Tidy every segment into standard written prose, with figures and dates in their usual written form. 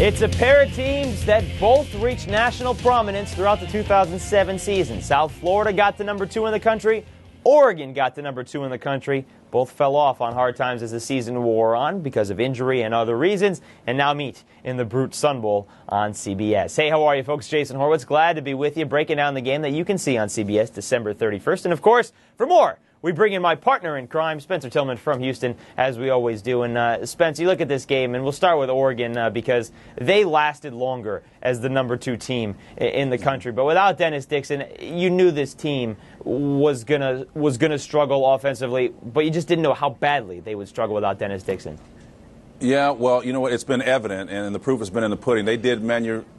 It's a pair of teams that both reached national prominence throughout the 2007 season. South Florida got to number 2 in the country. Oregon got to number 2 in the country. Both fell off on hard times as the season wore on because of injury and other reasons, and now meet in the Brute Sun Bowl on CBS. Hey, how are you, folks? Jason Horowitz, glad to be with you, breaking down the game that you can see on CBS December 31st. And, of course, for more, we bring in my partner in crime, Spencer Tillman from Houston, as we always do. And, Spence, you look at this game, and we'll start with Oregon because they lasted longer as the number 2 team in the country. But without Dennis Dixon, you knew this team was gonna struggle offensively, but you just didn't know how badly they would struggle without Dennis Dixon. Yeah, well, you know what? It's been evident, and the proof has been in the pudding. They did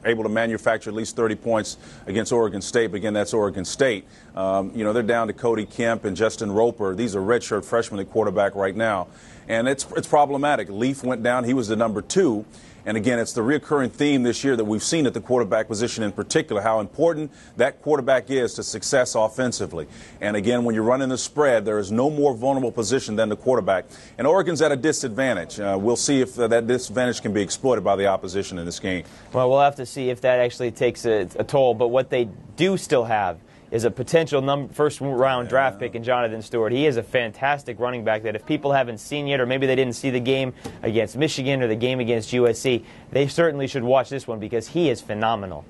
able to manufacture at least 30 points against Oregon State, but again, that's Oregon State. They're down to Cody Kemp and Justin Roper. These are redshirt freshmen at quarterback right now, and it's problematic. Leaf went down; he was the number 2. And again, it's the recurring theme this year that we've seen at the quarterback position in particular, how important that quarterback is to success offensively. And again, when you're running the spread, there is no more vulnerable position than the quarterback. And Oregon's at a disadvantage. We'll see if that disadvantage can be exploited by the opposition in this game. Well, we'll have to see if that actually takes a toll. But what they do still have is a potential first-round draft pick in Jonathan Stewart. He is a fantastic running back that if people haven't seen yet, or maybe they didn't see the game against Michigan or the game against USC, they certainly should watch this one because he is phenomenal.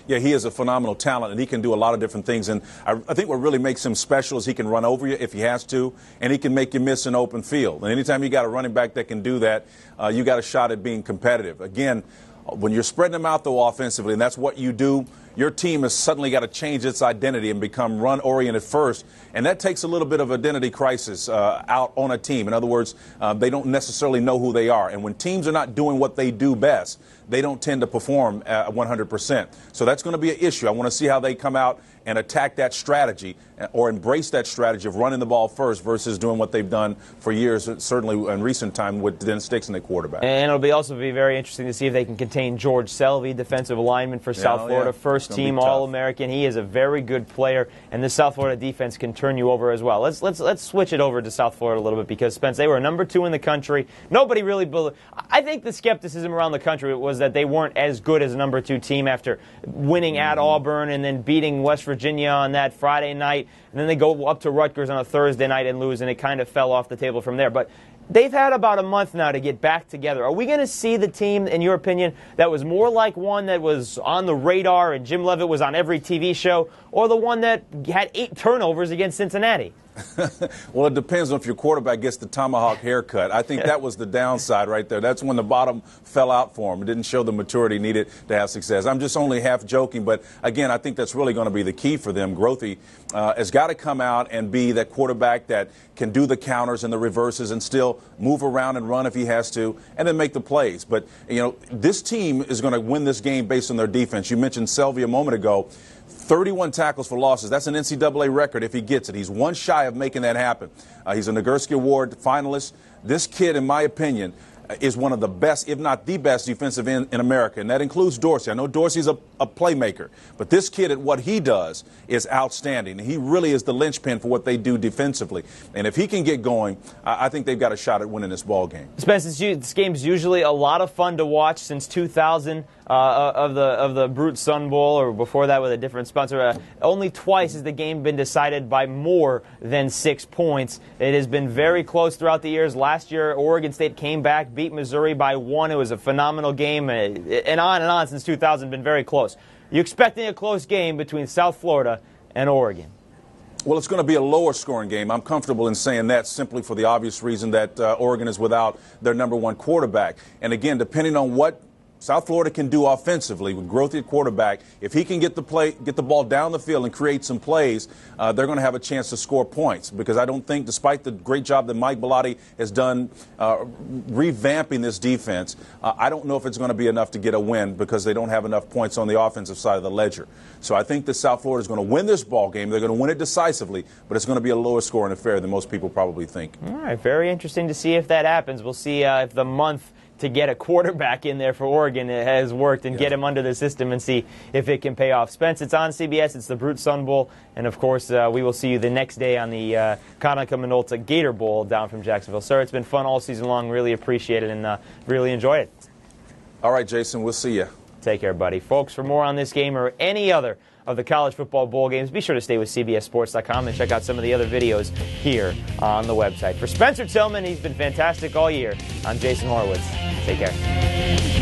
Yeah, he is a phenomenal talent, and he can do a lot of different things. And I think what really makes him special is he can run over you if he has to, and he can make you miss an open field. And anytime you got a running back that can do that, you got a shot at being competitive. Again, when you're spreading them out, though, offensively, and that's what you do, your team has suddenly got to change its identity and become run-oriented first, and that takes a little bit of identity crisis out on a team. In other words, they don't necessarily know who they are, and when teams are not doing what they do best, they don't tend to perform 100%. So that's going to be an issue. I want to see how they come out and attack that strategy or embrace that strategy of running the ball first versus doing what they've done for years, certainly in recent time with Dennis Dixon at quarterback. And it'll also be very interesting to see if they can contain George Selvey, defensive lineman for South Florida, first-team All-American. He is a very good player, and the South Florida defense can turn you over as well. Let's switch it over to South Florida a little bit because, Spence, they were number 2 in the country. Nobody really believed. I think the skepticism around the country was that they weren't as good as a number 2 team after winning at Auburn and then beating West Virginia on that Friday night, and then they go up to Rutgers on a Thursday night and lose, and it kind of fell off the table from there. But they've had about a month now to get back together. Are we going to see the team, in your opinion, that was more like one that was on the radar and Jim Leavitt was on every TV show, or the one that had 8 turnovers against Cincinnati? Well, it depends on if your quarterback gets the tomahawk haircut. I think that was the downside right there. That's when the bottom fell out for him. It didn't show the maturity needed to have success. I'm just only half joking, but again, I think that's really going to be the key for them. Grothy has got to come out and be that quarterback that can do the counters and the reverses and still move around and run if he has to, and then make the plays. But, this team is going to win this game based on their defense. You mentioned Selvey a moment ago. 31 tackles for losses. That's an NCAA record if he gets it. He's one shy of making that happen. He's a Nagurski Award finalist. This kid, in my opinion, is one of the best, if not the best, defensive end in America, and that includes Dorsey. I know Dorsey's a playmaker, but this kid at what he does is outstanding. He really is the linchpin for what they do defensively. And if he can get going, I think they've got a shot at winning this ball game. Spence, this game's usually a lot of fun to watch since 2000 of the Brute Sun Bowl, or before that with a different sponsor. Only twice has the game been decided by more than 6 points. It has been very close throughout the years. Last year, Oregon State came back, beat Missouri by 1. It was a phenomenal game, and on since 2000, been very close. You expecting a close game between South Florida and Oregon? Well, it's going to be a lower scoring game. I'm comfortable in saying that simply for the obvious reason that Oregon is without their number 1 quarterback. And again, depending on what South Florida can do offensively with Grothy at quarterback, if he can get the ball down the field and create some plays, they're going to have a chance to score points. Because I don't think, despite the great job that Mike Bellotti has done revamping this defense, I don't know if it's going to be enough to get a win because they don't have enough points on the offensive side of the ledger. So I think that South Florida is going to win this ball game. They're going to win it decisively, but it's going to be a lower scoring affair than most people probably think. All right, very interesting to see if that happens. We'll see if the month to get a quarterback in there for Oregon has worked and get him under the system and see if it can pay off. Spence, it's on CBS. It's the Brute Sun Bowl. And, of course, we will see you the next day on the Conaca Minolta Gator Bowl down from Jacksonville. Sir, it's been fun all season long. Really appreciate it and really enjoy it. All right, Jason, we'll see you. Take care, buddy. Folks, for more on this game or any other of the college football bowl games, be sure to stay with CBSSports.com and check out some of the other videos here on the website. For Spencer Tillman, he's been fantastic all year. I'm Jason Horowitz. Take care.